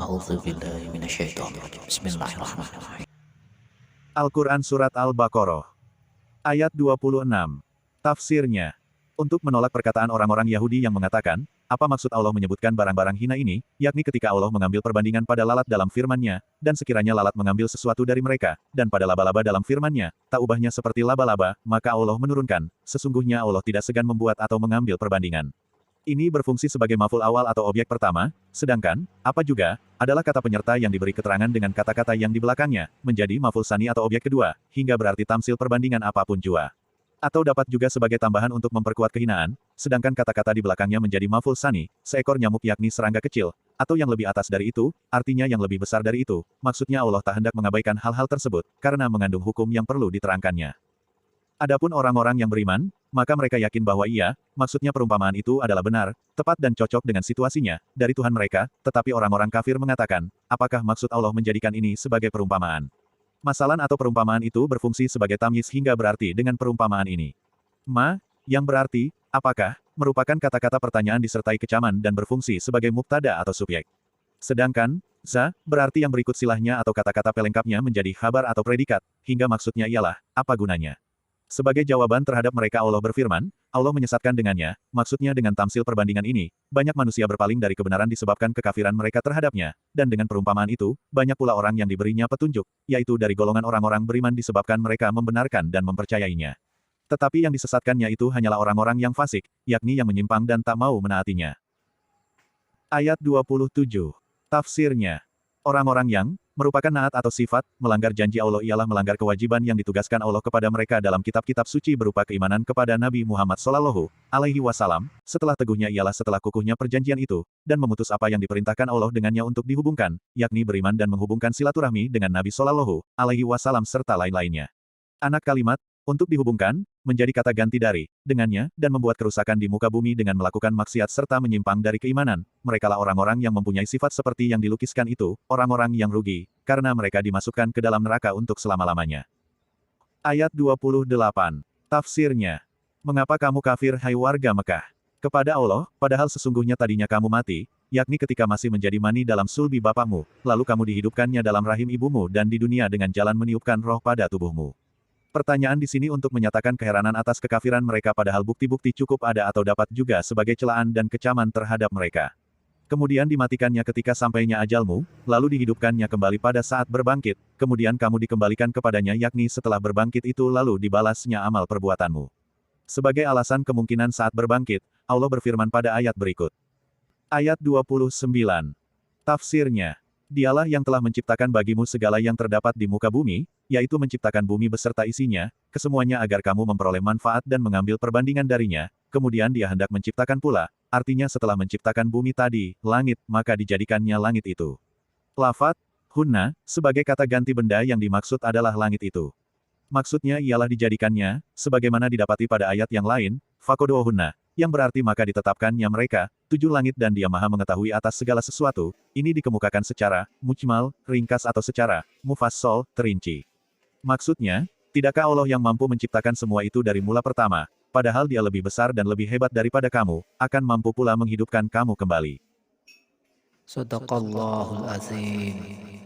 A'udzu billahi minasyaitonir rajim. Bismillahirrahmanirrahim. Al-Quran Surat Al-Baqarah Ayat 26. Tafsirnya. Untuk menolak perkataan orang-orang Yahudi yang mengatakan, apa maksud Allah menyebutkan barang-barang hina ini, yakni ketika Allah mengambil perbandingan pada lalat dalam firman-Nya, dan sekiranya lalat mengambil sesuatu dari mereka, dan pada laba-laba dalam firman-Nya, tak ubahnya seperti laba-laba, maka Allah menurunkan, sesungguhnya Allah tidak segan membuat atau mengambil perbandingan. Ini berfungsi sebagai maf'ul awal atau objek pertama, sedangkan, apa juga, adalah kata penyerta yang diberi keterangan dengan kata-kata yang di belakangnya, menjadi maf'ul tsani atau objek kedua, hingga berarti tamsil perbandingan apapun jua. Atau dapat juga sebagai tambahan untuk memperkuat kehinaan, sedangkan kata-kata di belakangnya menjadi maf'ul tsani, seekor nyamuk yakni serangga kecil, atau yang lebih atas dari itu, artinya yang lebih besar dari itu, maksudnya Allah tak hendak mengabaikan hal-hal tersebut, karena mengandung hukum yang perlu diterangkannya. Adapun orang-orang yang beriman, maka mereka yakin bahwa maksudnya perumpamaan itu adalah benar, tepat dan cocok dengan situasinya, dari Tuhan mereka, tetapi orang-orang kafir mengatakan, apakah maksud Allah menjadikan ini sebagai perumpamaan? Masalan atau perumpamaan itu berfungsi sebagai tamyiz hingga berarti dengan perumpamaan ini. Yang berarti, apakah, merupakan kata-kata pertanyaan disertai kecaman dan berfungsi sebagai mubtada atau subjek. Sedangkan, berarti yang berikut silahnya atau kata-kata pelengkapnya menjadi khabar atau predikat, hingga maksudnya ialah, apa gunanya? Sebagai jawaban terhadap mereka Allah berfirman, Allah menyesatkan dengannya, maksudnya dengan tamsil perbandingan ini, banyak manusia berpaling dari kebenaran disebabkan kekafiran mereka terhadapnya, dan dengan perumpamaan itu, banyak pula orang yang diberinya petunjuk, yaitu dari golongan orang-orang beriman disebabkan mereka membenarkan dan mempercayainya. Tetapi yang disesatkannya itu hanyalah orang-orang yang fasik, yakni yang menyimpang dan tak mau menaatinya. Ayat 27. Tafsirnya. Orang-orang yang merupakan naat atau sifat, melanggar janji Allah ialah melanggar kewajiban yang ditugaskan Allah kepada mereka dalam kitab-kitab suci berupa keimanan kepada Nabi Muhammad Shallallahu Alaihi Wasallam, setelah teguhnya ialah setelah kukuhnya perjanjian itu, dan memutus apa yang diperintahkan Allah dengannya untuk dihubungkan, yakni beriman dan menghubungkan silaturahmi dengan Nabi Shallallahu Alaihi Wasallam serta lain-lainnya. Anak kalimat, untuk dihubungkan, menjadi kata ganti dari, dengannya, dan membuat kerusakan di muka bumi dengan melakukan maksiat serta menyimpang dari keimanan, merekalah orang-orang yang mempunyai sifat seperti yang dilukiskan itu, orang-orang yang rugi, karena mereka dimasukkan ke dalam neraka untuk selama-lamanya. Ayat 28. Tafsirnya. Mengapa kamu kafir hai warga Mekah? Kepada Allah, padahal sesungguhnya tadinya kamu mati, yakni ketika masih menjadi mani dalam sulbi bapakmu, lalu kamu dihidupkannya dalam rahim ibumu dan di dunia dengan jalan meniupkan roh pada tubuhmu. Pertanyaan di sini untuk menyatakan keheranan atas kekafiran mereka padahal bukti-bukti cukup ada atau dapat juga sebagai celaan dan kecaman terhadap mereka. Kemudian dimatikannya ketika sampainya ajalmu, lalu dihidupkannya kembali pada saat berbangkit, kemudian kamu dikembalikan kepadanya yakni setelah berbangkit itu lalu dibalasnya amal perbuatanmu. Sebagai alasan kemungkinan saat berbangkit, Allah berfirman pada ayat berikut. Ayat 29. Tafsirnya. Dialah yang telah menciptakan bagimu segala yang terdapat di muka bumi, yaitu menciptakan bumi beserta isinya, kesemuanya agar kamu memperoleh manfaat dan mengambil perbandingan darinya, kemudian Dia hendak menciptakan pula, artinya setelah menciptakan bumi tadi, langit, maka dijadikannya langit itu. Lafat, hunna, sebagai kata ganti benda yang dimaksud adalah langit itu. Maksudnya ialah dijadikannya, sebagaimana didapati pada ayat yang lain, fakodohunna, yang berarti maka ditetapkannya mereka, 7 langit dan Dia maha mengetahui atas segala sesuatu, ini dikemukakan secara, mujmal, ringkas atau secara, mufassal, terinci. Maksudnya, tidakkah Allah yang mampu menciptakan semua itu dari mula pertama, padahal Dia lebih besar dan lebih hebat daripada kamu, akan mampu pula menghidupkan kamu kembali. Shadaqallahul Azim.